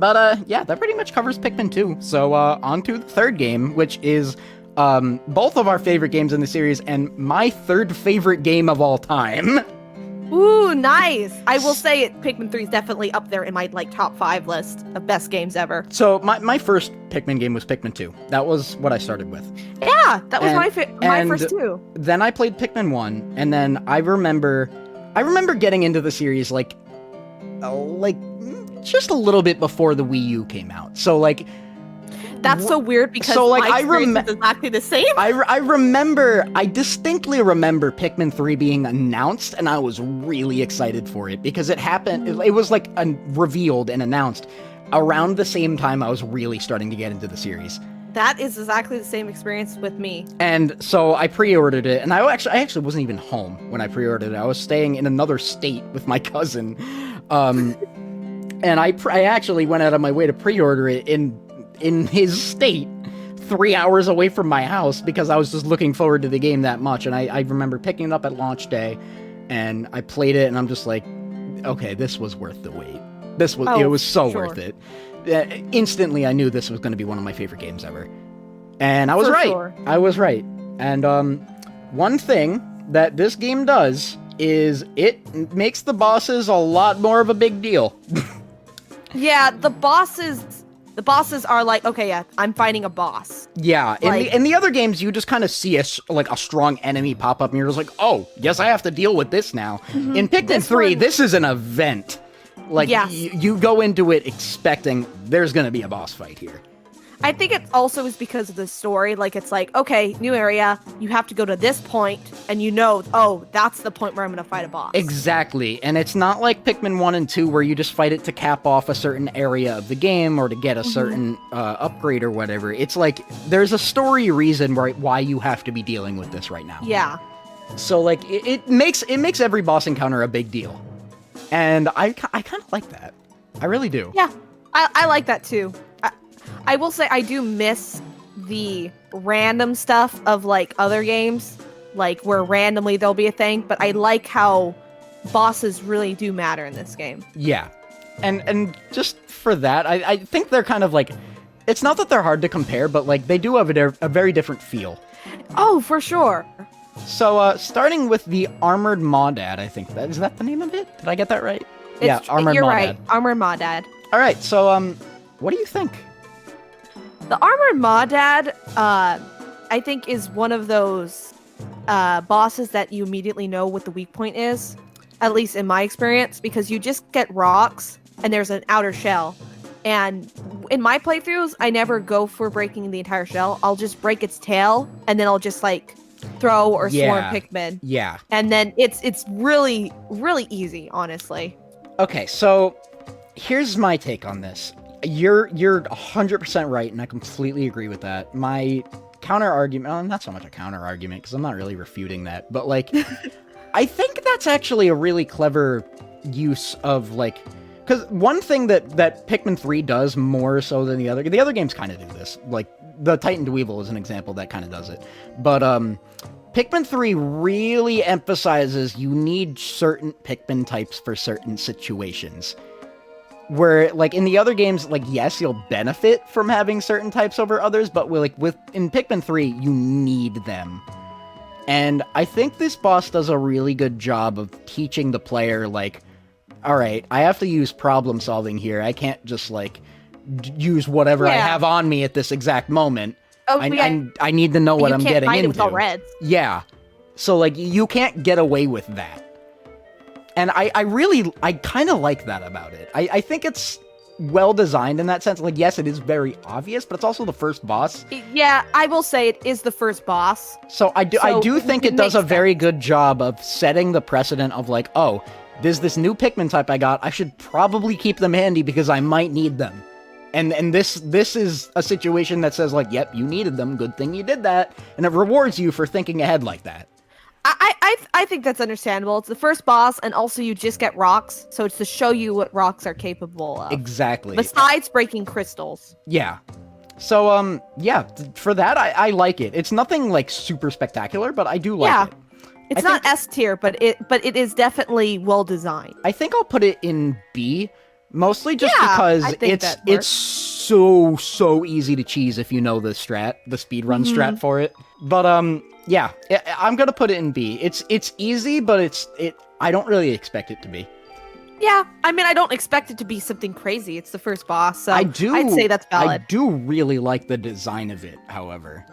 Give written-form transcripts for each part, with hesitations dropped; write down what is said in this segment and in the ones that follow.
But yeah, that pretty much covers Pikmin 2. So on to the third game, which is both of our favorite games in the series and my third favorite game of all time. Ooh, nice. I will say Pikmin 3 is definitely up there in my top 5 list of best games ever. So my first Pikmin game was Pikmin 2. That was what I started with. Yeah, that was my first too. Then I played Pikmin 1, and then I remember getting into the series like just a little bit before the Wii U came out. So like that's so weird because my experience is exactly the same. I distinctly remember Pikmin 3 being announced, and I was really excited for it because it happened. It was like revealed and announced around the same time I was really starting to get into the series. That is exactly the same experience with me. And so I pre-ordered it, and I actually wasn't even home when I pre-ordered it. I was staying in another state with my cousin, and I actually went out of my way to pre-order it in his state, 3 hours away from my house, because I was just looking forward to the game that much. And I remember picking it up at launch day, and I played it, and I'm just like, okay, this was worth the wait. It was so worth it. Instantly, I knew this was going to be one of my favorite games ever. And I was right. Sure. I was right. And one thing that this game does is it makes the bosses a lot more of a big deal. Yeah, the bosses are like, okay, yeah, I'm fighting a boss. Yeah, in the other games, you just kind of see a strong enemy pop up, and you're just like, oh, yes, I have to deal with this now. Mm-hmm. In Pikmin 3, this is an event. Like, yes. You go into it expecting there's going to be a boss fight here. I think it also is because of the story. Like, it's like, okay, new area, you have to go to this point, and oh, that's the point where I'm going to fight a boss. Exactly, and it's not like Pikmin 1 and 2 where you just fight it to cap off a certain area of the game or to get a certain upgrade or whatever. It's like, there's a story reason why you have to be dealing with this right now. Yeah. So, like, it makes every boss encounter a big deal. And I kind of like that. I really do. Yeah, I like that too. I will say I do miss the random stuff of like other games, like where randomly there'll be a thing, but I like how bosses really do matter in this game. Yeah. And just for that, I think they're kind of like, it's not that they're hard to compare, but like they do have a very different feel. Oh, for sure. So, starting with the Armored Mawdad, I think is that the name of it? Did I get that right? Yeah, Armored Mawdad. You're right, Armored Mawdad. All right, so, what do you think? The Armored Mawdad, I think is one of those bosses that you immediately know what the weak point is, at least in my experience, because you just get rocks, and there's an outer shell. And in my playthroughs, I never go for breaking the entire shell. I'll just break its tail, and then I'll just, like, throw or swarm Pikmin. Yeah. And then it's really, really easy, honestly. Okay, so here's my take on this. You're 100% right, and I completely agree with that. My counter argument, well, not so much a counter argument, because I'm not really refuting that, but like, I think that's actually a really clever use of like, because one thing that Pikmin 3 does more so than the other games kind of do this, like the Titan Dweevil is an example that kind of does it, but Pikmin 3 really emphasizes you need certain Pikmin types for certain situations. Where, like, in the other games, like, yes, you'll benefit from having certain types over others, but in Pikmin 3, you need them. And I think this boss does a really good job of teaching the player, like, alright, I have to use problem solving here. I can't just, like, use whatever I have on me at this exact moment. Oh, I need to know what I'm getting into. You can't fight it with all reds. Yeah. So, like, you can't get away with that. And I kind of like that about it. I think it's well designed in that sense. Like, yes, it is very obvious, but it's also the first boss. Yeah, I will say it is the first boss. So I do think it does a very good job of setting the precedent of like, oh, there's this new Pikmin type I got. I should probably keep them handy because I might need them. And this is a situation that says like, yep, you needed them. Good thing you did that. And it rewards you for thinking ahead like that. I think that's understandable. It's the first boss, and also you just get rocks, so it's to show you what rocks are capable of. Exactly. Besides breaking crystals. Yeah. So, yeah, for that, I like it. It's nothing, like, super spectacular, but I do like it. It's not S tier, but it is definitely well designed. I think I'll put it in B, Mostly just Yeah, because I think it's that works. so easy to cheese if you know the speedrun strat for it. But yeah, I'm gonna put it in B. It's easy, but I don't really expect it to be. Yeah, I mean, I don't expect it to be something crazy. It's the first boss, so I'd say that's I valid. do really like the design of it, however.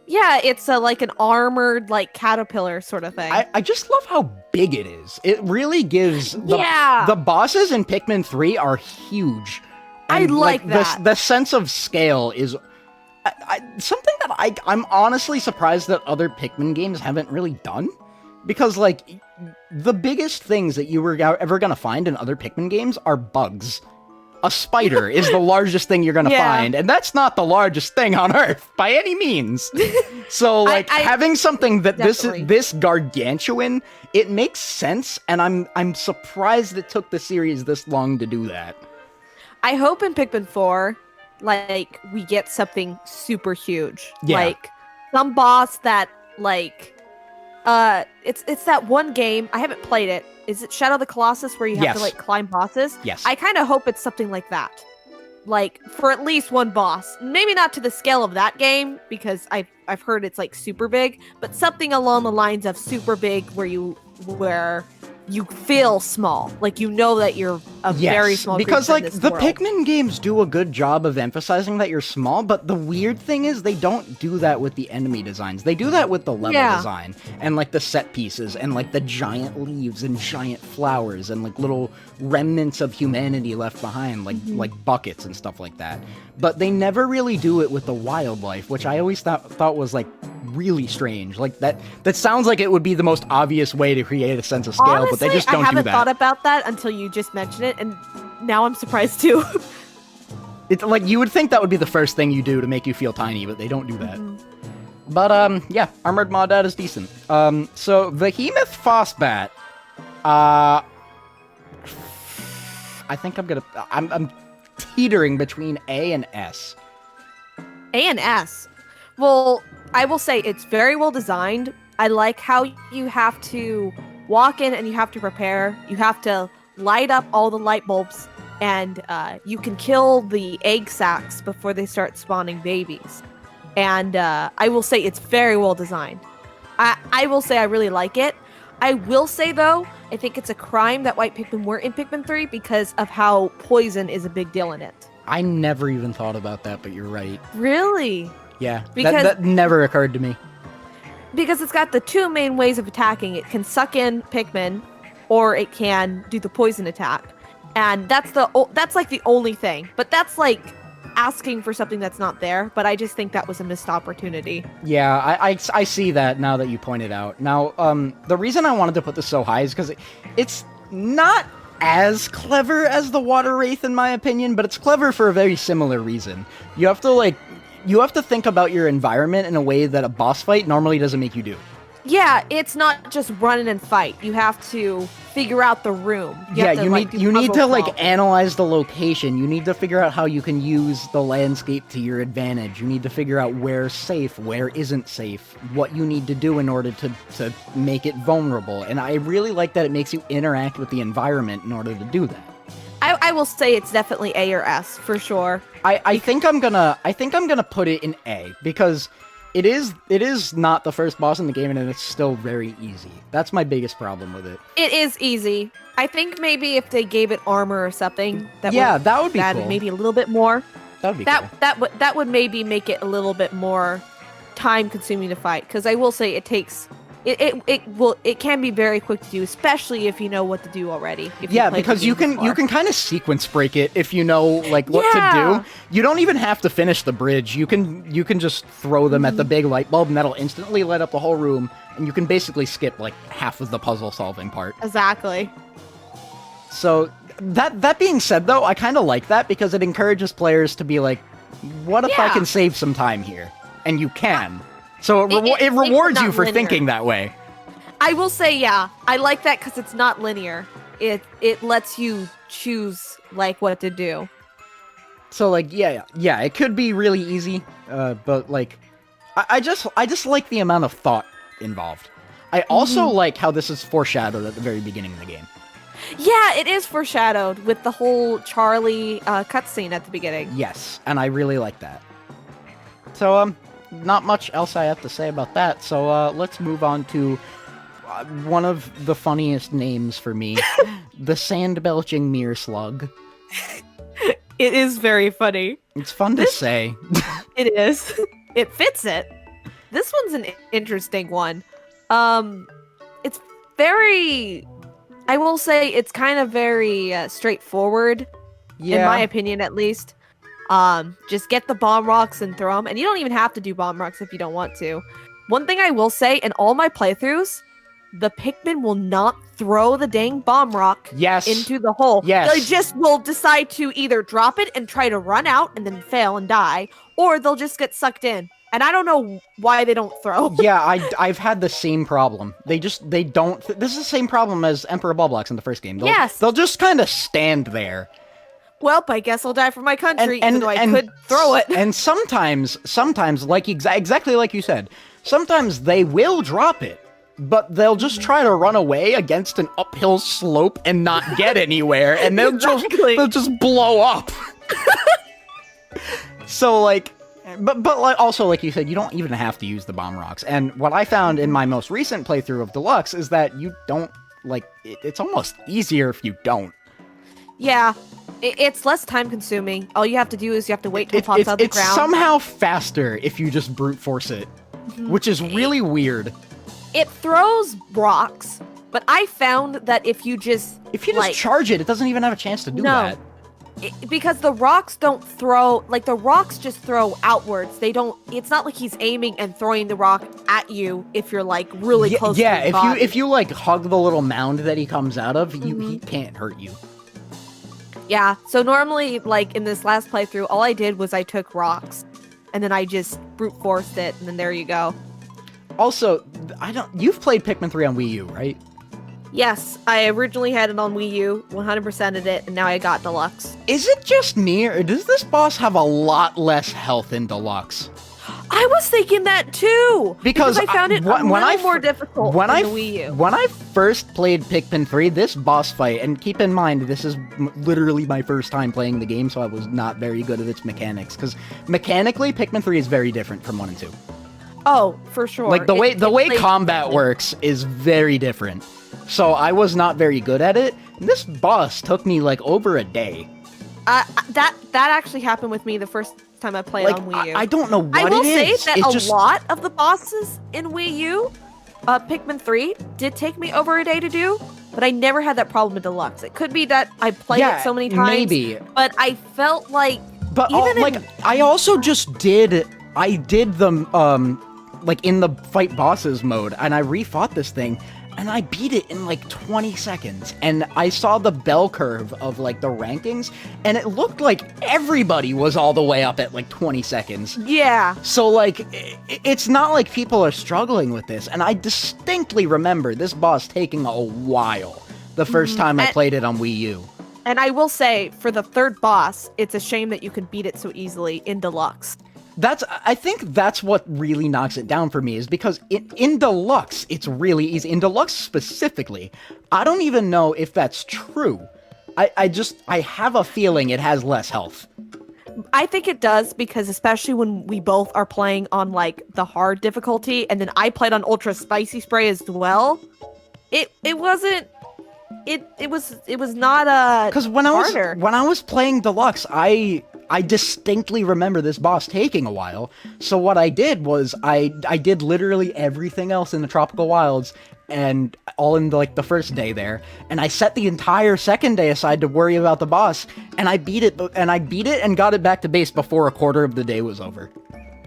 Yeah, it's like an armored, like, caterpillar sort of thing. I just love how big it is. It really gives... Yeah! The bosses in Pikmin 3 are huge. I like that. The sense of scale is... something that I'm honestly surprised that other Pikmin games haven't really done. Because, like, the biggest things that you were ever gonna find in other Pikmin games are bugs. A spider is the largest thing you're gonna find, and that's not the largest thing on Earth by any means. So, like, having something that this gargantuan, it makes sense, and I'm surprised it took the series this long to do that. I hope in Pikmin 4, like, we get something super huge. Yeah. Like, some boss that, like, it's that one game, I haven't played it. Is it Shadow of the Colossus where you have to, like, climb bosses? Yes. I kind of hope it's something like that. Like, for at least one boss. Maybe not to the scale of that game, because I've heard it's, like, super big, but something along the lines of super big where you feel small. Like, you know that you're a very small creature because, like, in this the world. Pikmin games do a good job of emphasizing that you're small, but the weird thing is they don't do that with the enemy designs. They do that with the level design, and, like, the set pieces, and, like, the giant leaves, and giant flowers, and, like, little remnants of humanity left behind, like buckets and stuff like that. But they never really do it with the wildlife, which I always thought was, like, really strange. Like, that sounds like it would be the most obvious way to create a sense of scale, Honestly, but they just don't do that. I haven't thought about that until you just mentioned it, and now I'm surprised too. It's like, you would think that would be the first thing you do to make you feel tiny, but they don't do that. But, yeah, Armored Mawdad is decent. So, Behemoth Phosbat, I think I'm teetering between A and S. A and S. Well, I will say it's very well designed. I like how you have to walk in and you have to prepare. You have to light up all the light bulbs, and you can kill the egg sacs before they start spawning babies. And I will say it's very well designed. I will say I really like it. I will say, though, I think it's a crime that white Pikmin weren't in Pikmin 3 because of how poison is a big deal in it. I never even thought about that, but you're right. Really? Yeah, because that never occurred to me. Because it's got the two main ways of attacking. It can suck in Pikmin, or it can do the poison attack. And that's like the only thing. But that's like asking for something that's not there. But I just think that was a missed opportunity. Yeah, I see that now that you point it out. Now, the reason I wanted to put this so high is because it's not as clever as the Water Wraith, in my opinion, but it's clever for a very similar reason. You have to think about your environment in a way that a boss fight normally doesn't make you do. Yeah, it's not just run in and fight. You have to figure out the room. You need to like analyze the location. You need to figure out how you can use the landscape to your advantage. You need to figure out where's safe, where isn't safe, what you need to do in order to make it vulnerable. And I really like that it makes you interact with the environment in order to do that. I will say it's definitely A or S for sure. I think I'm gonna put it in A because it is not the first boss in the game, and it's still very easy. That's my biggest problem with it. It is easy. I think maybe if they gave it armor or something, that would be cool. Maybe a little bit more. That would be cool. That would maybe make it a little bit more time consuming to fight. Because I will say it takes. It can be very quick to do, especially if you know what to do already. Because you can kind of sequence break it if you know like what to do. You don't even have to finish the bridge. You can just throw them at the big light bulb, and that'll instantly light up the whole room. And you can basically skip like half of the puzzle solving part. Exactly. So that being said, though, I kind of like that because it encourages players to be like, "What if I can save some time here?" And you can. So it rewards you for thinking that way. I will say, yeah, I like that because it's not linear. It lets you choose like what to do. So like yeah, it could be really easy, but like I just like the amount of thought involved. I also like how this is foreshadowed at the very beginning of the game. Yeah, it is foreshadowed with the whole Charlie cutscene at the beginning. Yes, and I really like that. So, not much else I have to say about that. So, let's move on to one of the funniest names for me, the Sand-belching Meerslug. It is very funny. It's fun to say. It is. It fits it. This one's an interesting one. It's very... I will say it's kind of very straightforward, in my opinion at least. Just get the bomb rocks and throw them, and you don't even have to do bomb rocks if you don't want to. One thing I will say, in all my playthroughs, the Pikmin will not throw the dang bomb rock into the hole. Yes. They just will decide to either drop it and try to run out and then fail and die, or they'll just get sucked in. And I don't know why they don't throw. Yeah, I've had the same problem. They don't... This is the same problem as Emperor Ballblocks in the first game. They'll just kind of stand there. Well, I guess I'll die for my country, even though I could throw it. And sometimes, like exactly like you said, sometimes they will drop it, but they'll just try to run away against an uphill slope and not get anywhere, and they'll just blow up. So, like... But like also, like you said, you don't even have to use the bomb rocks. And what I found in my most recent playthrough of Deluxe is that you don't, like, it's almost easier if you don't. Yeah, it's less time consuming. All you have to do is you have to wait till it pops out the ground. It's somehow faster if you just brute force it, which is really weird. It throws rocks, but I found that if you just charge it, it doesn't even have a chance to do that. Because the rocks don't throw, like, the rocks just throw outwards. They don't, it's not like he's aiming and throwing the rock at you if you're, like, really close to his body. if you, like, hug the little mound that he comes out of, he can't hurt you. Yeah, so normally, like, in this last playthrough, all I did was I took rocks, and then I just brute forced it, and then there you go. Also, you've played Pikmin 3 on Wii U, right? Yes, I originally had it on Wii U, 100%ed it, and now I got Deluxe. Is it just me, or does this boss have a lot less health in Deluxe? I was thinking that too! Because I found it a little more difficult in the Wii U. When I first played Pikmin 3, this boss fight, and keep in mind, this is literally my first time playing the game, so I was not very good at its mechanics, because mechanically, Pikmin 3 is very different from 1 and 2. Oh, for sure. Like, the way combat works is very different. So I was not very good at it. This boss took me, like, over a day. That actually happened with me the first time I played on Wii U. I don't know what it is. I will say that a lot of the bosses in Wii U, Pikmin 3, did take me over a day to do, but I never had that problem with Deluxe. It could be that I played it so many times, maybe. But I felt like... But, I also just did... I did the, like, in the fight bosses mode, and I refought this thing, and I beat it in, like, 20 seconds. And I saw the bell curve of, like, the rankings, and it looked like everybody was all the way up at, like, 20 seconds. Yeah. So, like, it's not like people are struggling with this. And I distinctly remember this boss taking a while the first time I played it on Wii U. And I will say, for the third boss, it's a shame that you can beat it so easily in Deluxe. I think that's what really knocks it down for me, is because in Deluxe, it's really easy. In Deluxe specifically, I don't even know if that's true. I have a feeling it has less health. I think it does, because especially when we both are playing on, like, the hard difficulty, and then I played on Ultra Spicy Spray as well, it wasn't... It was not harder. Because when I was playing Deluxe, I distinctly remember this boss taking a while, so what I did was I did literally everything else in the Tropical Wilds, and all in, like, the first day there, and I set the entire second day aside to worry about the boss, and I beat it and got it back to base before a quarter of the day was over.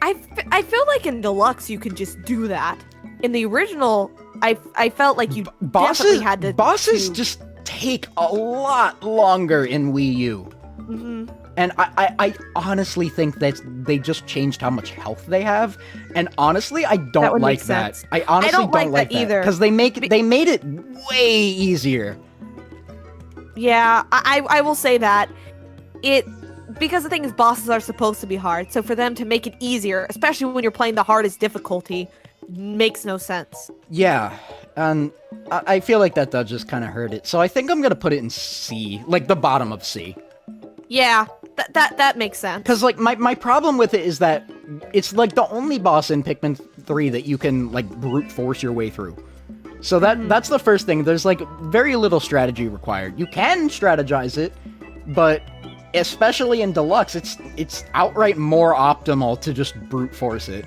I feel like in Deluxe you can just do that. In the original, I felt like you definitely had to... Bosses just take a lot longer in Wii U. Mm-hmm. And I honestly think that they just changed how much health they have. And honestly, I don't like that. I honestly don't like that either. Because they made it way easier. Yeah, I will say that. Because the thing is, bosses are supposed to be hard. So for them to make it easier, especially when you're playing the hardest difficulty, makes no sense. Yeah, and I feel like that does just kind of hurt it. So I think I'm gonna put it in C, like the bottom of C. Yeah, that makes sense. Because, like, my problem with it is that it's, like, the only boss in Pikmin 3 that you can, like, brute force your way through. So that's the first thing. There's, like, very little strategy required. You can strategize it, but especially in Deluxe, it's outright more optimal to just brute force it.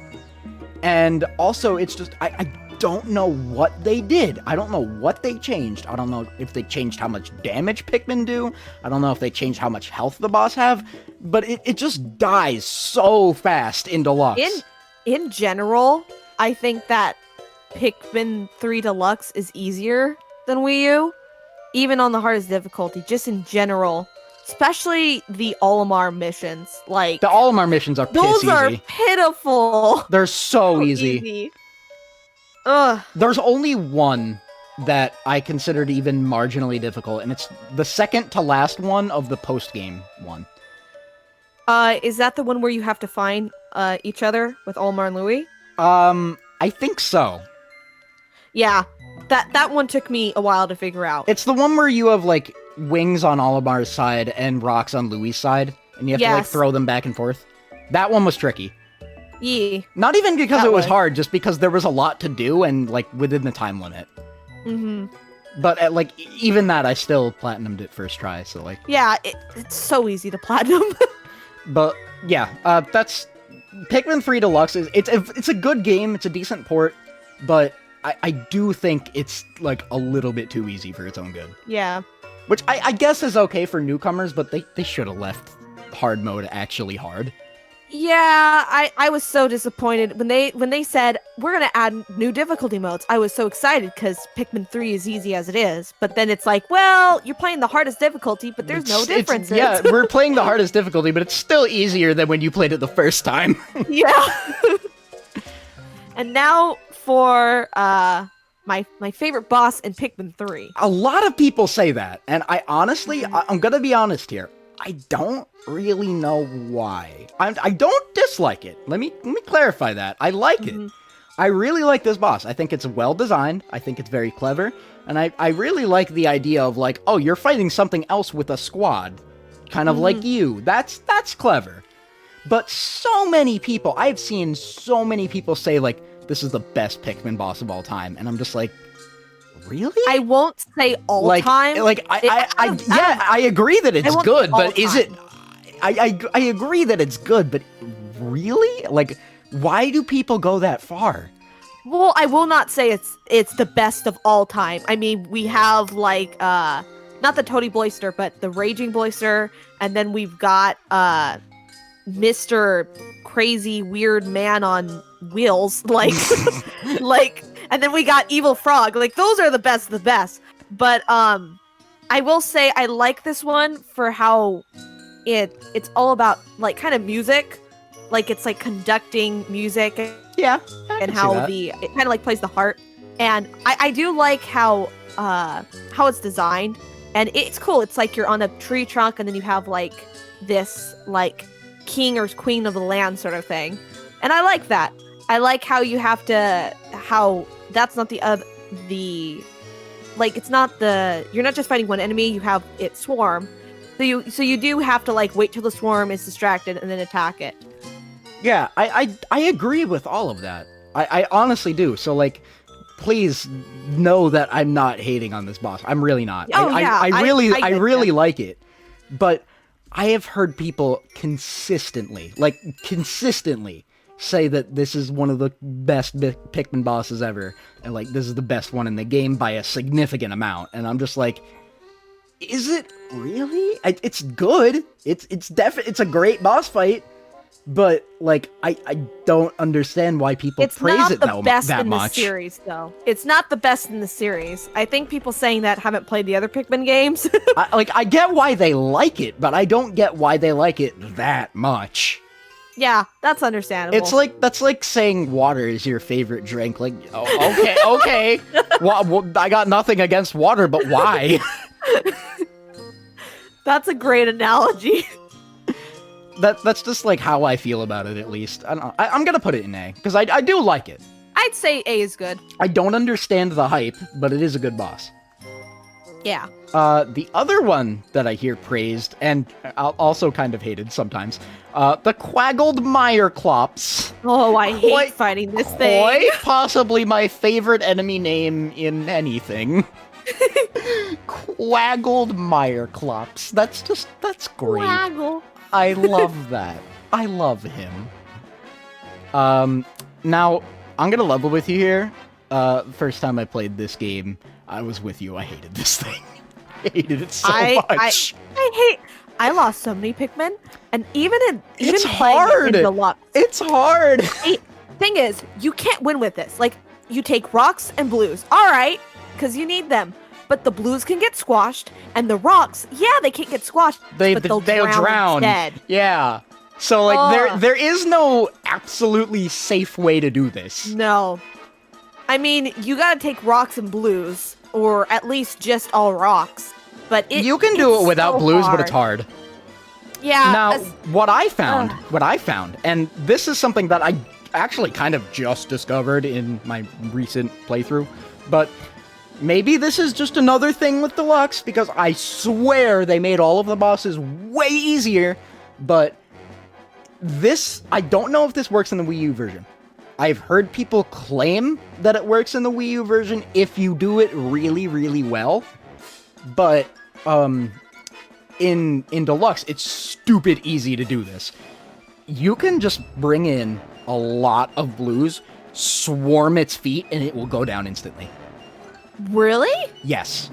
And also, it's just, I don't know what they did. I don't know what they changed. I don't know if they changed how much damage Pikmin do. I don't know if they changed how much health the boss have. But it just dies so fast in Deluxe. In general, I think that Pikmin 3 Deluxe is easier than Wii U. Even on the hardest difficulty, just in general. Especially the Olimar missions. Like, the Olimar missions are those easy. are pitiful. They're so easy. Ugh. There's only one that I considered even marginally difficult, and it's the second to last one of the post-game one. Is that the one where you have to find each other with Olimar and Louie? I think so. Yeah, that one took me a while to figure out. It's the one where you have, like, wings on Olimar's side and rocks on Louie's side, and you have to, like, throw them back and forth. That one was tricky. Yeah. Not even because it was hard, just because there was a lot to do and, like, within the time limit. Mm-hmm. But, like, even that, I still platinumed it first try, so, like... Yeah, it's so easy to platinum. But, yeah, that's... Pikmin 3 Deluxe it's a good game, it's a decent port, but I do think it's, like, a little bit too easy for its own good. Yeah. Which I guess is okay for newcomers, but they should have left hard mode actually hard. Yeah, I was so disappointed when they said we're gonna add new difficulty modes. I was so excited because Pikmin 3 is easy as it is, but then it's like, well, you're playing the hardest difficulty, but there's no differences. Yeah, we're playing the hardest difficulty, but it's still easier than when you played it the first time. Yeah. And now for my favorite boss in Pikmin 3. A lot of people say that, and I honestly, I'm gonna be honest here. I don't really know why. I don't dislike it. Let me clarify that. I like it. I really like this boss. I think it's well designed. I think it's very clever. And I really like the idea of, like, oh, you're fighting something else with a squad. Kind of like you. That's clever. But so many people, I've seen so many people say, like, this is the best Pikmin boss of all time. And I'm just like, really? I won't say all time. Like, I agree that it's good, but is it... I agree that it's good, but really? Like, why do people go that far? Well, I will not say it's the best of all time. I mean, we have, like, not the Toady Boister, but the Raging Boister, and then we've got, Mr. Crazy Weird Man on Wheels, like, and then we got Evil Frog. Like, those are the best of the best. But, I will say I like this one for how it's all about, like, kind of music. Like, it's, like, conducting music. Yeah. And how it kind of, like, plays the heart. And I do like how it's designed. And it's cool. It's like you're on a tree trunk and then you have, like, this, like, king or queen of the land sort of thing. And I like that. I like how you have to, how that's not like, it's not you're not just fighting one enemy, you have it swarm. So you do have to, like, wait till the swarm is distracted and then attack it. Yeah, I agree with all of that. I honestly do. So, like, please know that I'm not hating on this boss. I'm really not. Oh, yeah. I really like it. But I have heard people consistently say that this is one of the best Pikmin bosses ever, and, like, this is the best one in the game by a significant amount. And I'm just like, is it really? It's good. It's a great boss fight, but, like, I don't understand why people praise it that much. It's not the best in the series, though. It's not the best in the series. I think people saying that haven't played the other Pikmin games. I get why they like it, but I don't get why they like it that much. Yeah, that's understandable. That's like saying water is your favorite drink. Like, oh, okay. Well, I got nothing against water, but why? That's a great analogy. That's just, like, how I feel about it, at least. I don't know. I'm gonna put it in A, because I do like it. I I'd say A is good. I don't understand the hype, but it is a good boss. Yeah. The other one that I hear praised, and also kind of hated sometimes, the Quaggled Mireclops. Oh, I hate fighting this thing. Quite possibly my favorite enemy name in anything. Quaggled Mireclops. That's great. Quaggle. I love that. I love him. Now, I'm gonna level with you here. First time I played this game, I was with you. I hated this thing. I hated it so much. I lost so many Pikmin, and even It's playing hard. it in Deluxe. It's hard. Thing is, you can't win with this. Like, you take rocks and blues, all right, because you need them. But the blues can get squashed, and the rocks, yeah, they can't get squashed, but they'll drown instead. Yeah. So like there is no absolutely safe way to do this. No. I mean, you gotta take rocks and blues, or at least just all rocks. But you can do it without so blues, hard. but it's hard. Yeah. Now, what I found, and this is something that I actually kind of just discovered in my recent playthrough, but maybe this is just another thing with Deluxe, because I swear they made all of the bosses way easier, but this, I don't know if this works in the Wii U version. I've heard people claim that it works in the Wii U version if you do it really, really well, but in Deluxe, it's stupid easy to do this. You can just bring in a lot of blues, swarm its feet, and it will go down instantly. Really? Yes.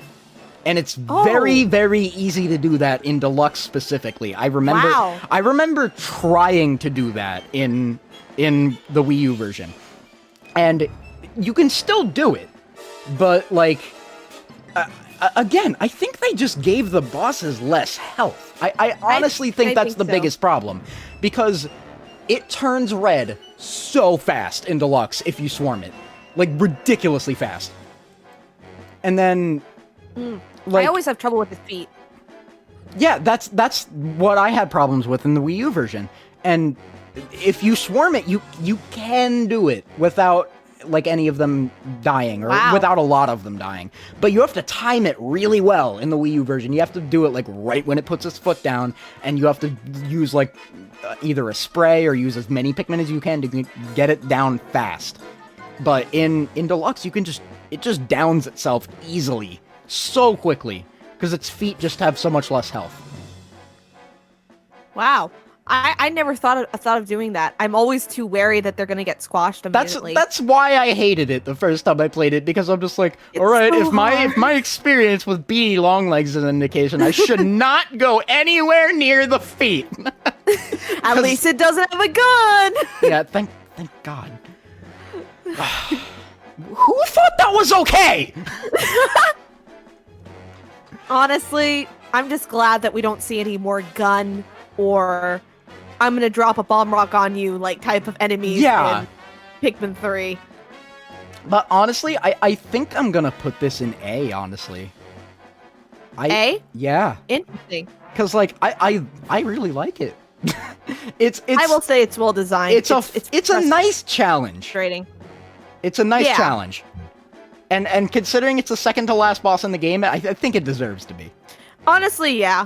And it's very, very easy to do that in Deluxe specifically. I remember trying to do that in the Wii U version. And you can still do it, but like again, I think they just gave the bosses less health. I honestly think that's the biggest problem, because it turns red so fast in Deluxe if you swarm it. Like, ridiculously fast. And then, like, I always have trouble with his feet. Yeah, that's what I had problems with in the Wii U version. And if you swarm it, you can do it without like any of them dying, or without a lot of them dying. But you have to time it really well in the Wii U version. You have to do it like right when it puts its foot down, and you have to use like either a spray or use as many Pikmin as you can to get it down fast. But in Deluxe, it just downs itself easily, so quickly, because its feet just have so much less health. Wow. I never thought of doing that. I'm always too wary that they're gonna get squashed immediately. That's why I hated it the first time I played it, because I'm just like, all right, so if my experience with Shaggy Long Legs is an indication, I should not go anywhere near the feet. At least it doesn't have a gun. Yeah, thank God. Who thought that was okay? Honestly, I'm just glad that we don't see any more gun or I'm gonna drop a bomb rock on you like type of enemies in Pikmin 3. But honestly, I think I'm gonna put this in A, honestly. A? Yeah. Interesting. Because like I really like it. it's I will say it's well designed. It's a nice challenge. Frustrating. It's a nice challenge. And considering it's the second to last boss in the game, I think it deserves to be. Honestly, yeah.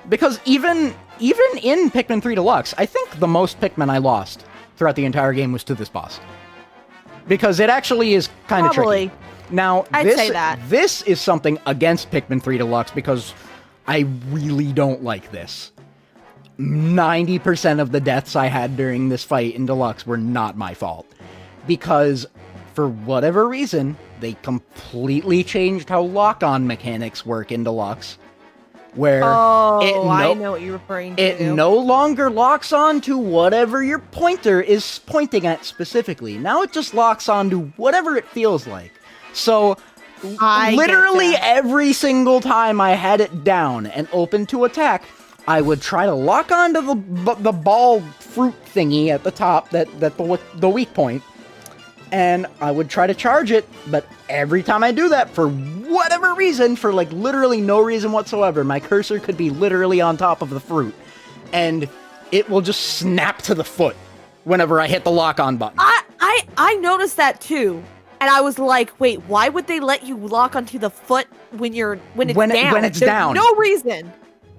Because even in Pikmin 3 Deluxe, I think the most Pikmin I lost throughout the entire game was to this boss. Because it actually is kind of tricky. Now, I'd say that. This is something against Pikmin 3 Deluxe, because I really don't like this. 90% of the deaths I had during this fight in Deluxe were not my fault. Because, for whatever reason, they completely changed how lock-on mechanics work in Deluxe. Where I know what you're referring to. It no longer locks on to whatever your pointer is pointing at specifically. Now it just locks on to whatever it feels like. So, literally every single time I had it down and open to attack, I would try to lock onto the ball fruit thingy at the top, the weak point, and I would try to charge it, but every time I do that, for whatever reason, for like literally no reason whatsoever, my cursor could be literally on top of the fruit, and it will just snap to the foot whenever I hit the lock-on button. I I noticed that too. And I was like, wait, why would they let you lock onto the foot when it's down? When it's There's down. no reason.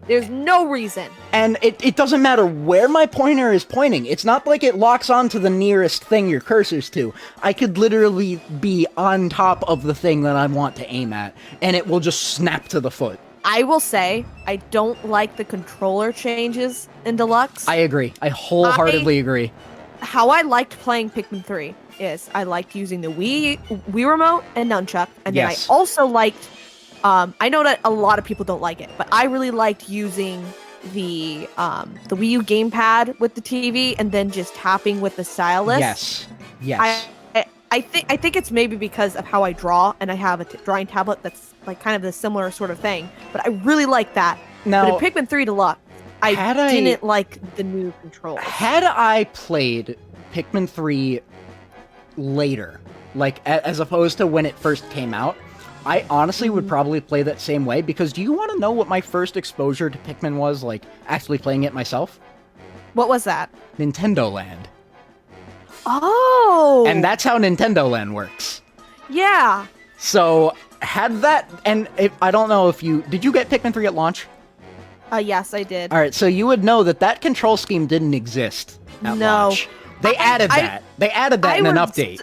There's no reason. And it doesn't matter where my pointer is pointing. It's not like it locks onto the nearest thing your cursor's to. I could literally be on top of the thing that I want to aim at, and it will just snap to the foot. I will say, I don't like the controller changes in Deluxe. I agree. I wholeheartedly agree. How I liked playing Pikmin 3 is I liked using the Wii remote and nunchuck, and then I also liked, I know that a lot of people don't like it, but I really liked using the Wii U gamepad with the TV and then just tapping with the stylus. Yes. I think it's maybe because of how I draw, and I have a drawing tablet that's like kind of the similar sort of thing, but I really like that. Now, but in Pikmin 3 Deluxe, I didn't like the new controls. Had I played Pikmin 3 later, like as opposed to when it first came out, I honestly would probably play that same way, because do you want to know what my first exposure to Pikmin was, like actually playing it myself? What was that? Nintendo Land. Oh! And that's how Nintendo Land works. Yeah. So, had that, and I don't know if did you get Pikmin 3 at launch? Yes, I did. Alright, so you would know that control scheme didn't exist at launch. They added that. They added that in an update.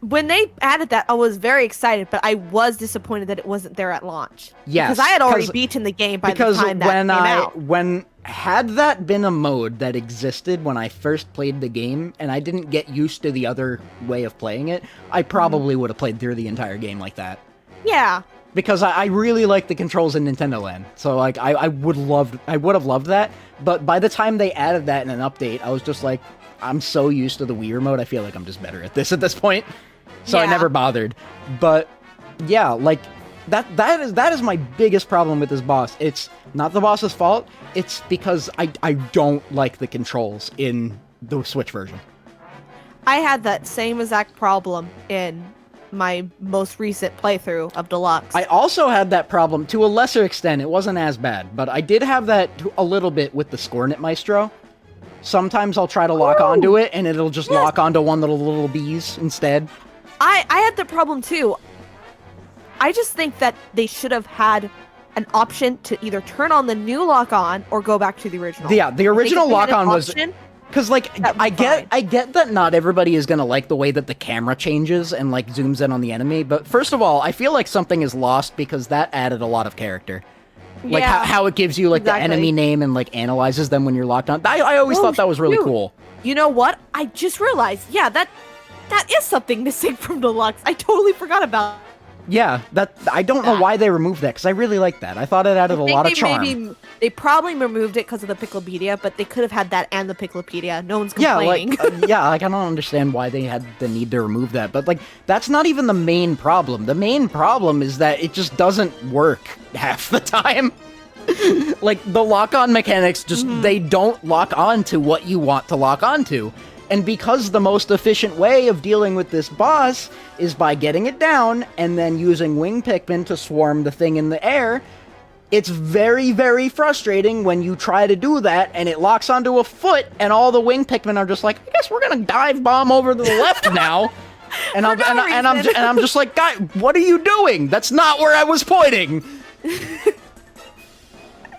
When they added that, I was very excited, but I was disappointed that it wasn't there at launch. Yes. Because I had already beaten the game by the time that came out. Had that been a mode that existed when I first played the game, and I didn't get used to the other way of playing it, I probably would have played through the entire game like that. Yeah. Because I really like the controls in Nintendo Land, so like I would have loved that. But by the time they added that in an update, I was just like, I'm so used to the Wii remote, I feel like I'm just better at this point. So I never bothered. But yeah, like that is my biggest problem with this boss. It's not the boss's fault. It's because I don't like the controls in the Switch version. I had that same exact problem in my most recent playthrough of Deluxe. I also had that problem to a lesser extent. It wasn't as bad, but I did have that a little bit with the Scorchnet Maestro. Sometimes I'll try to lock onto it, and it'll just lock onto one of the little bees instead. I had the problem too. I just think that they should have had an option to either turn on the new lock-on or go back to the original. Yeah, the original lock-on was... Because, like, I get that not everybody is going to like the way that the camera changes and, like, zooms in on the enemy, but first of all, I feel like something is lost because that added a lot of character. Like, how it gives you, like, the enemy name and, like, analyzes them when you're locked on. I always thought that was really cool. You know what? I just realized, that is something missing from Deluxe. I totally forgot about. Yeah, I don't know why they removed that, because I really like that. I thought it added a lot of charm. They probably removed it because of the Picklepedia, but they could have had that and the Picklepedia. No one's complaining. I don't understand why they had the need to remove that. But, like, that's not even the main problem. The main problem is that it just doesn't work half the time. Like, the lock-on mechanics just, they don't lock on to what you want to lock onto. And because the most efficient way of dealing with this boss is by getting it down and then using wing Pikmin to swarm the thing in the air, it's very, very frustrating when you try to do that and it locks onto a foot and all the wing Pikmin are just like, I guess we're gonna dive bomb over to the left now. And I'm just like, guy, what are you doing? That's not where I was pointing.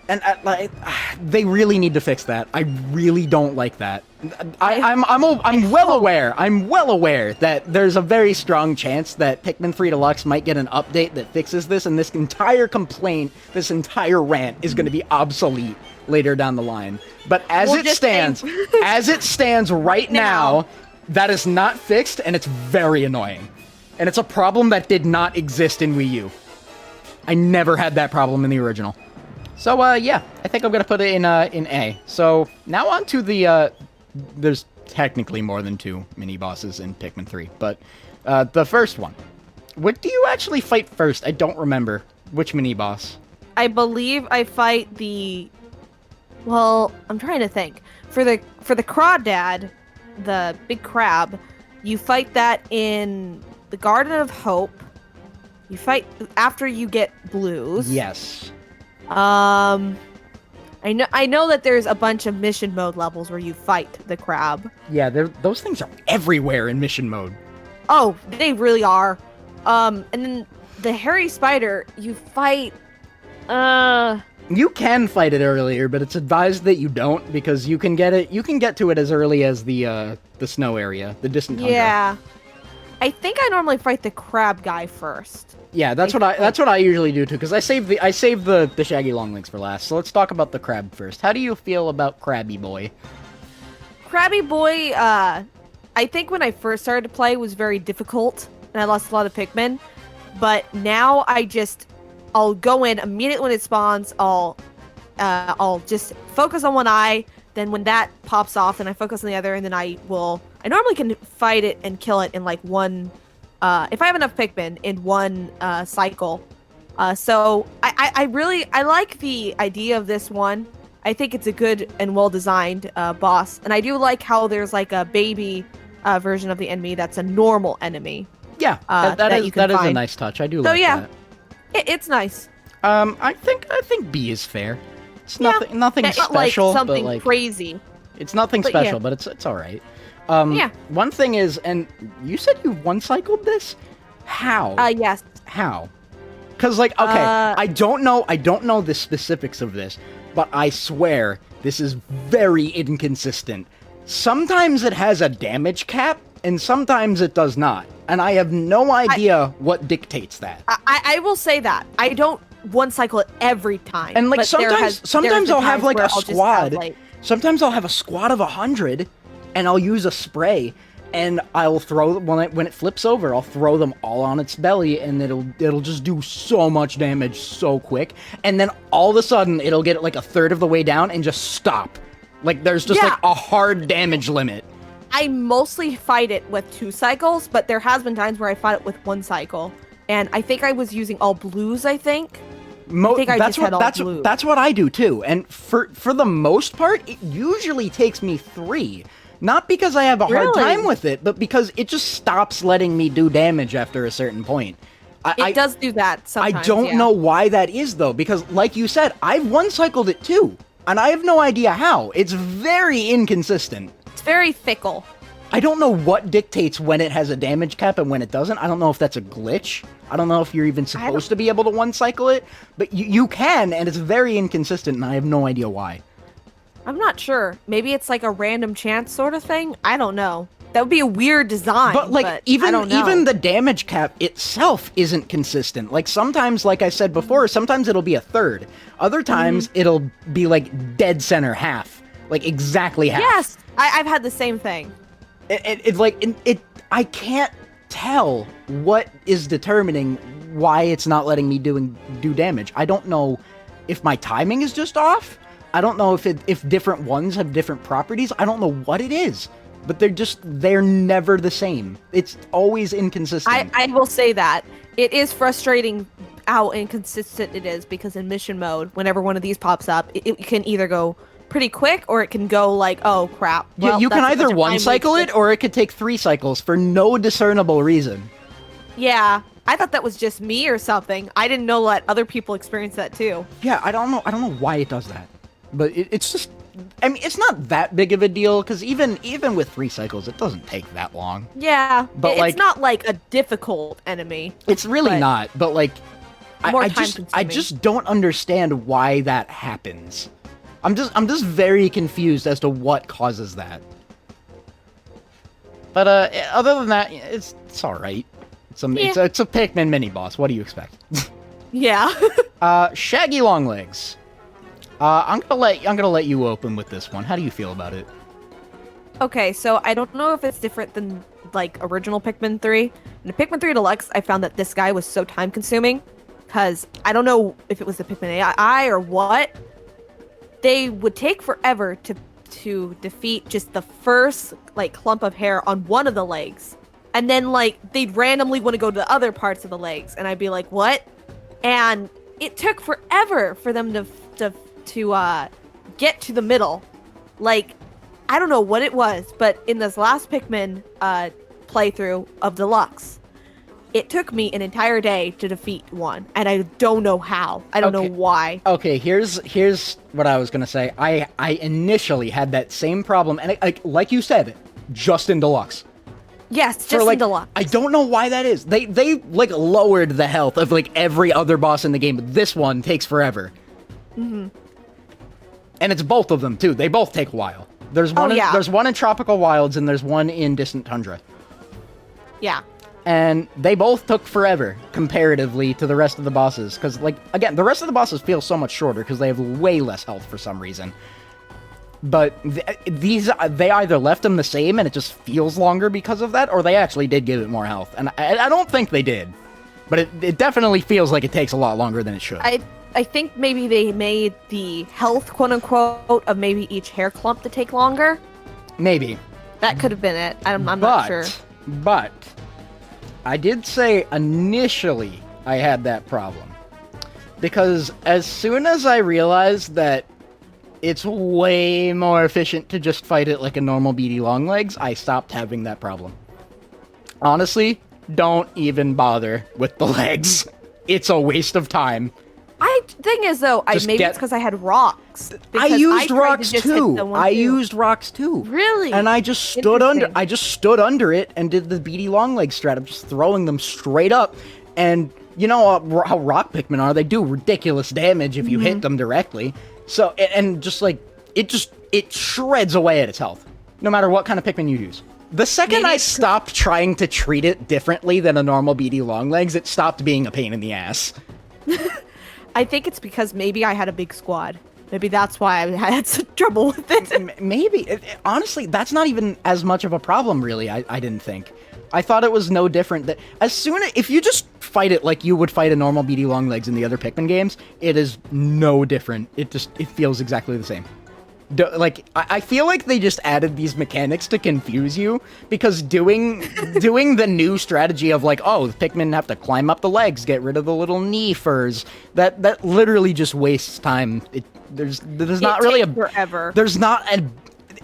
And they really need to fix that. I really don't like that. I'm well aware that there's a very strong chance that Pikmin 3 Deluxe might get an update that fixes this, and this entire complaint, this entire rant is going to be obsolete later down the line. But as it stands right now, that is not fixed, and it's very annoying. And it's a problem that did not exist in Wii U. I never had that problem in the original. So, yeah, I think I'm going to put it in A. So, now on to the, there's technically more than 2 mini-bosses in Pikmin 3, but, the first one. What do you actually fight first? I don't remember. Which mini-boss? I believe I fight well, I'm trying to think. For the Crawdad, the big crab, you fight that in the Garden of Hope. You fight after you get blues. Yes. I I know that there's a bunch of mission mode levels where you fight the crab. Yeah, those things are everywhere in mission mode. Oh, they really are. And then the hairy spider, you fight. You can fight it earlier, but it's advised that you don't because you can get it. You can get to it as early as the snow area, the distant tundra. Yeah. I think I normally fight the crab guy first. Yeah, that's what I usually do too, because I save the Shaggy Long Legs for last. So let's talk about the crab first. How do you feel about Krabby Boy? Krabby Boy, I think when I first started to play was very difficult, and I lost a lot of Pikmin. But now I'll go in immediately when it spawns. I'll just focus on one eye. Then when that pops off, then I focus on the other, and then I normally can fight it and kill it in like one. If I have enough Pikmin in one cycle. So I like the idea of this one. I think it's a good and well-designed boss. And I do like how there's like a baby version of the enemy that's a normal enemy. Yeah, that is a nice touch. I do like that. It's nice. I think B is fair. It's nothing special, like something but like crazy. It's nothing special, but it's all right. One thing is, and you said you one-cycled this? How? Yes. How? Because, like, okay, I don't know the specifics of this, but I swear this is very inconsistent. Sometimes it has a damage cap, and sometimes it does not. And I have no idea what dictates that. I will say that. I don't one-cycle it every time. And, like, sometimes I'll have, like, a squad. Sometimes I'll have a squad of 100, and I'll use a spray, and I'll throw when it flips over, I'll throw them all on its belly, and it'll just do so much damage so quick, and then all of a sudden it'll get like a third of the way down and just stop. Like there's just like a hard damage limit. I mostly fight it with 2 cycles, but there has been times where I fight it with 1 cycle, and I think I was using all blues. I think that's what I do too, and for the most part, it usually takes me 3. Not because I have a hard time with it, but because it just stops letting me do damage after a certain point. It does do that sometimes, I don't know why that is, though, because, like you said, I've one-cycled it too, and I have no idea how. It's very inconsistent. It's very fickle. I don't know what dictates when it has a damage cap and when it doesn't. I don't know if that's a glitch. I don't know if you're even supposed to be able to one-cycle it, but you can, and it's very inconsistent, and I have no idea why. I'm not sure. Maybe it's like a random chance sort of thing. I don't know. That would be a weird design. But like even the damage cap itself isn't consistent. Like sometimes, like I said before, sometimes it'll be a third. Other times it'll be like dead center half, like exactly half. Yes, I've had the same thing. I can't tell what is determining why it's not letting me do damage. I don't know if my timing is just off. I don't know if different ones have different properties. I don't know what it is, but they're never the same. It's always inconsistent. I will say that. It is frustrating how inconsistent it is, because in mission mode, whenever one of these pops up, it can either go pretty quick or it can go like, oh crap. Well, you can either one cycle it or it could take 3 cycles for no discernible reason. Yeah. I thought that was just me or something. I didn't know that other people experience that too. Yeah, I don't know why it does that. But it's just, I mean, it's not that big of a deal, because even with 3 cycles, it doesn't take that long. Yeah, but it's not like a difficult enemy. It's really not, but like, I just don't understand why that happens. I'm just very confused as to what causes that. But other than that, it's all right. It's a Pikmin mini boss. What do you expect? Yeah. Shaggy Long Legs. I'm gonna let you open with this one. How do you feel about it? Okay, so I don't know if it's different than like original Pikmin 3. In Pikmin 3 Deluxe, I found that this guy was so time consuming, because I don't know if it was the Pikmin AI or what. They would take forever to defeat just the first like clump of hair on one of the legs, and then like they'd randomly want to go to the other parts of the legs, and I'd be like, what? And it took forever for them to get to the middle. Like, I don't know what it was, but in this last Pikmin playthrough of Deluxe, It took me an entire day to defeat one, and I don't know how. I don't know why. Okay, here's what I was gonna say. I initially had that same problem, and like you said, just in Deluxe. Yes, just in Deluxe. I don't know why that is. They like lowered the health of like every other boss in the game, but this one takes forever. Mm-hmm. And it's both of them too. They both take a while. There's one. There's one in Tropical Wilds, and there's one in Distant Tundra. Yeah. And they both took forever comparatively to the rest of the bosses. Because, like, again, the rest of the bosses feel so much shorter because they have way less health for some reason. But they either left them the same and it just feels longer because of that, or they actually did give it more health. And I don't think they did. But it definitely feels like it takes a lot longer than it should. I think maybe they made the health, quote-unquote, of maybe each hair clump to take longer. Maybe. That could have been it. I'm not sure. But I did say initially I had that problem. Because as soon as I realized that it's way more efficient to just fight it like a normal BD Long Legs, I stopped having that problem. Honestly, don't even bother with the legs. It's a waste of time. Thing is, though, maybe it's because I had rocks. I used rocks too. Really? And I just stood under it and did the BD Long Leg strat of just throwing them straight up. And you know how rock Pikmin are? They do ridiculous damage if you hit them directly. So and just like it shreds away at its health, no matter what kind of Pikmin you use. The second I stopped trying to treat it differently than a normal BD Long Legs, it stopped being a pain in the ass. I think it's because maybe I had a big squad. Maybe that's why I had some trouble with it. Maybe. Honestly, that's not even as much of a problem, really, I didn't think. I thought it was no different. That if you just fight it like you would fight a normal BD Long Legs in the other Pikmin games, it is no different. It feels exactly the same. I feel like they just added these mechanics to confuse you, because doing the new strategy of like, oh, the Pikmin have to climb up the legs, get rid of the little knee furs, that literally just wastes time. There's not really forever.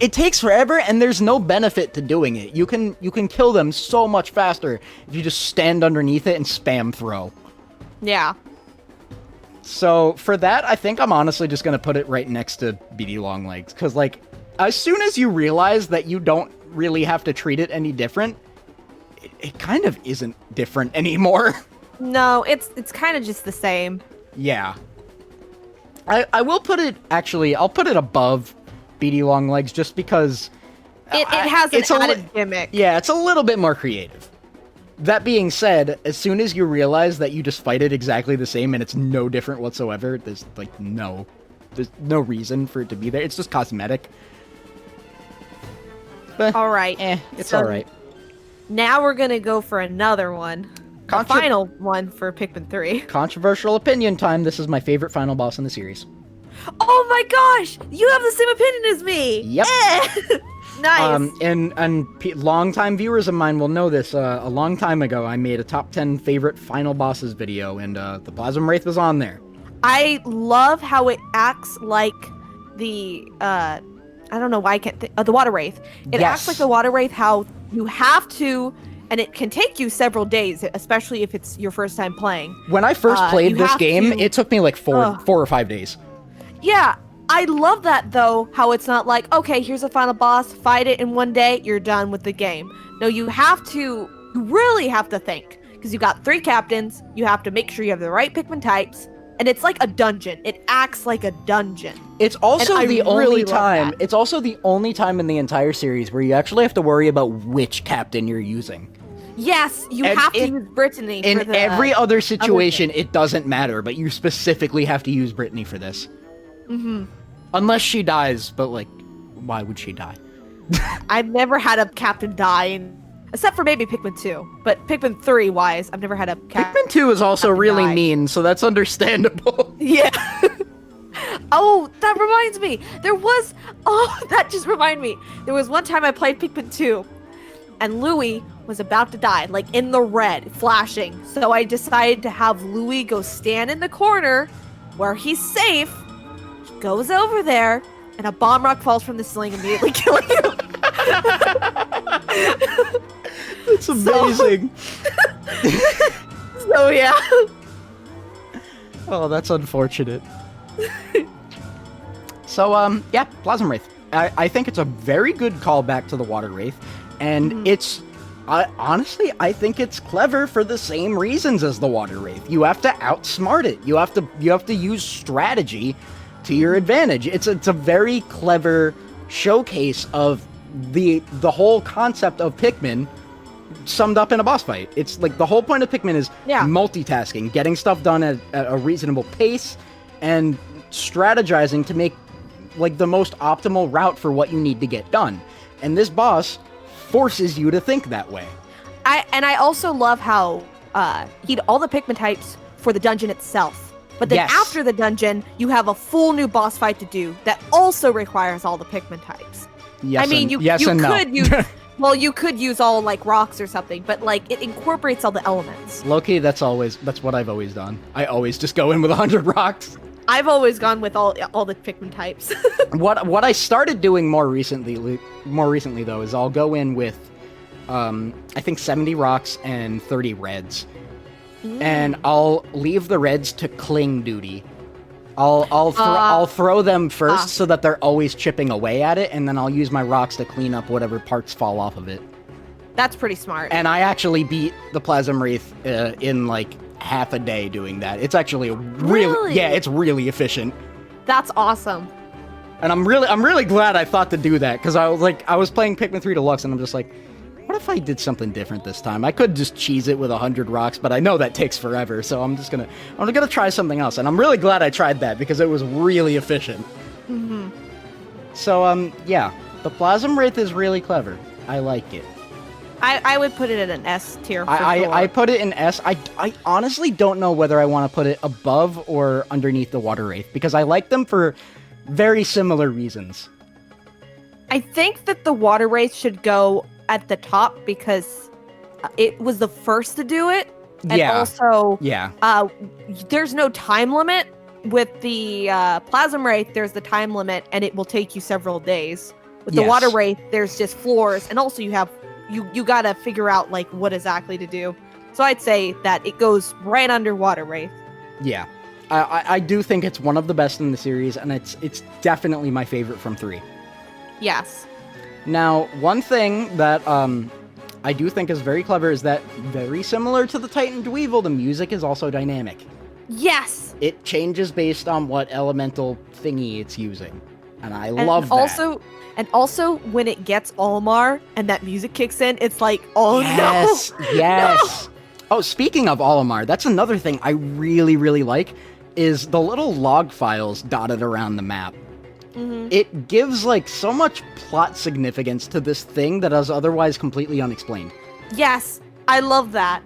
It takes forever, and there's no benefit to doing it. You can kill them so much faster if you just stand underneath it and spam throw. Yeah. So, for that, I think I'm honestly just going to put it right next to BD Long Legs. Because, like, as soon as you realize that you don't really have to treat it any different, it kind of isn't different anymore. No, it's kind of just the same. Yeah. I will put it, actually, I'll put it above BD Long Legs just because... It has an added gimmick. Yeah, it's a little bit more creative. That being said, as soon as you realize that you just fight it exactly the same and it's no different whatsoever, there's no reason for it to be there. It's just cosmetic. But, all right. It's all right. Now we're going to go for another one. The final one for Pikmin 3. Controversial opinion time. This is my favorite final boss in the series. Oh my gosh! You have the same opinion as me! Yep. Nice. And long-time viewers of mine will know this. A long time ago, I made a top 10 favorite final bosses video, and the Plasm Wraith was on there. I love how it acts like the, I don't know why I can't think, the Water Wraith. It acts like the Water Wraith, how you have to, and it can take you several days, especially if it's your first time playing. When I first played this game, it took me like four or 5 days. Yeah. I love that, though, how it's not like, okay, here's a final boss, fight it in one day, you're done with the game. No, you really have to think, because you got 3 captains, you have to make sure you have the right Pikmin types, and it's like a dungeon. It acts like a dungeon. It's also the only time in the entire series where you actually have to worry about which captain you're using. Yes, you have to use Brittany. In every other situation, it doesn't matter, but you specifically have to use Brittany for this. Mm-hmm. Unless she dies, but, like, why would she die? I've never had a captain die, except for maybe Pikmin 2. But Pikmin 3 wise, I've never had a captain. Pikmin 2 is also really mean, so that's understandable. Yeah. Oh, that reminds me. That just reminded me. There was one time I played Pikmin 2, and Louie was about to die, like in the red, flashing. So I decided to have Louie go stand in the corner where he's safe. Goes over there, and a bomb rock falls from the ceiling, immediately killing him. That's amazing. So yeah. Oh, that's unfortunate. So, yeah, Plasm Wraith. I think it's a very good callback to the Water Wraith, and it's... honestly, I think it's clever for the same reasons as the Water Wraith. You have to outsmart it. You have to use strategy to your advantage. It's a very clever showcase of the whole concept of Pikmin summed up in a boss fight. It's like the whole point of Pikmin is multitasking, getting stuff done at a reasonable pace, and strategizing to make like the most optimal route for what you need to get done. And this boss forces you to think that way. I also love how he had all the Pikmin types for the dungeon itself. But then after the dungeon, you have a full new boss fight to do that also requires all the Pikmin types. Yes, I mean, you could use well, you could use all like rocks or something, but like it incorporates all the elements. Low-key, that's what I've always done. I always just go in with 100 rocks. I've always gone with all the Pikmin types. What I started doing more recently though is I'll go in with I think 70 rocks and 30 reds. And I'll leave the reds to cling duty. I'll throw them first so that they're always chipping away at it, and then I'll use my rocks to clean up whatever parts fall off of it. That's pretty smart. And I actually beat the Plasm Wraith in like half a day doing that. It's actually it's really efficient. That's awesome. And I'm really glad I thought to do that, because I was playing Pikmin 3 Deluxe and I'm just like, what if I did something different this time? I could just cheese it with 100 rocks, but I know that takes forever, so I'm gonna try something else. And I'm really glad I tried that because it was really efficient. So yeah, the Plasm Wraith is really clever. I like it. I would put it in an S tier for sure. I put it in S. I honestly don't know whether I want to put it above or underneath the Water Wraith, because I like them for very similar reasons. I think that the Water Wraith should go at the top because it was the first to do it. And also, there's no time limit. With the Plasm Wraith, there's the time limit, and it will take you several days. With the Water Wraith, there's just floors, and also you have you gotta figure out like what exactly to do. So I'd say that it goes right under Water Wraith. Yeah, I do think it's one of the best in the series, and it's definitely my favorite from 3. Yes. Now, one thing that I do think is very clever is that, very similar to the Titan Dweevil, the music is also dynamic. Yes! It changes based on what elemental thingy it's using. And I love that. And also, when it gets Olimar and that music kicks in, it's like, oh yes, no! Yes! No! Oh, speaking of Olimar, that's another thing I really, really like, is the little log files dotted around the map. It gives, like, so much plot significance to this thing that is otherwise completely unexplained. Yes, I love that.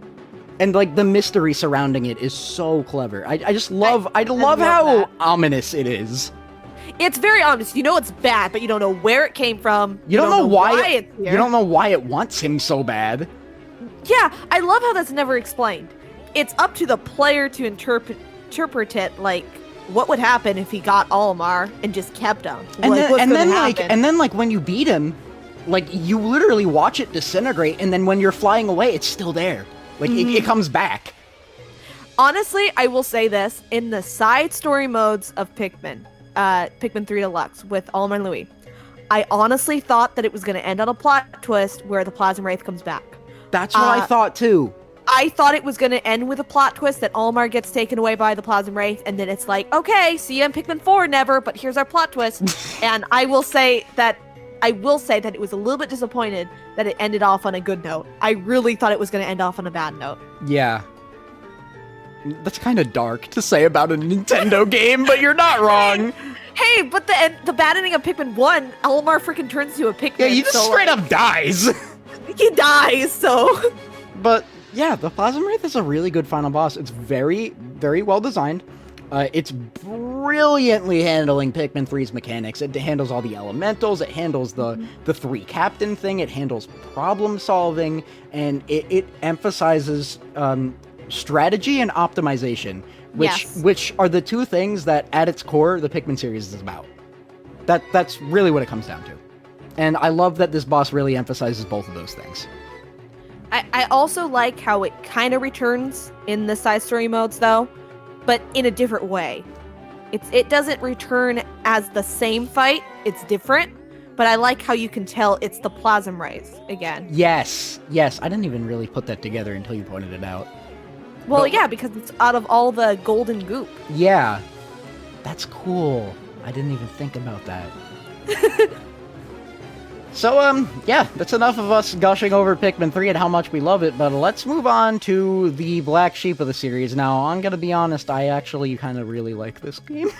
And, like, the mystery surrounding it is so clever. I just love, I love how ominous it is. It's very ominous. You know it's bad, but you don't know where it came from. You don't know why it's here. You don't know why it wants him so bad. Yeah, I love how that's never explained. It's up to the player to interpret it, like, what would happen if he got Olimar and just kept him? And then when you beat him, like, you literally watch it disintegrate, and then when you're flying away, it's still there. Like, it comes back. Honestly, I will say this. In the side story modes of Pikmin, Pikmin 3 Deluxe with Olimar and Louie, I honestly thought that it was going to end on a plot twist where the Plasm Wraith comes back. That's what I thought, too. I thought it was going to end with a plot twist that Olimar gets taken away by the Plasm Wraith, and then it's like, okay, see you in Pikmin 4, never, but here's our plot twist. And I will say that it was a little bit disappointed that it ended off on a good note. I really thought it was going to end off on a bad note. Yeah. That's kind of dark to say about a Nintendo game, but you're not wrong. Hey, but the bad ending of Pikmin 1, Olimar freaking turns into a Pikmin. Yeah, he just straight up dies. He dies, so... But... yeah, the Plasm Wraith is a really good final boss. It's very, very well designed. It's brilliantly handling Pikmin 3's mechanics. It handles all the elementals. It handles the 3 captain thing. It handles problem solving, and it emphasizes strategy and optimization, which are the two things that, at its core, the Pikmin series is about. That's really what it comes down to. And I love that this boss really emphasizes both of those things. I also like how it kind of returns in the side story modes, though, but in a different way. It doesn't return as the same fight. It's different, but I like how you can tell it's the Plasm Wraith again. Yes, yes. I didn't even really put that together until you pointed it out. Well, But- yeah, because it's out of all the golden goop. Yeah, that's cool. I didn't even think about that. So, yeah, that's enough of us gushing over Pikmin 3 and how much we love it, but let's move on to the black sheep of the series. Now, I'm gonna be honest, I actually kind of really like this game.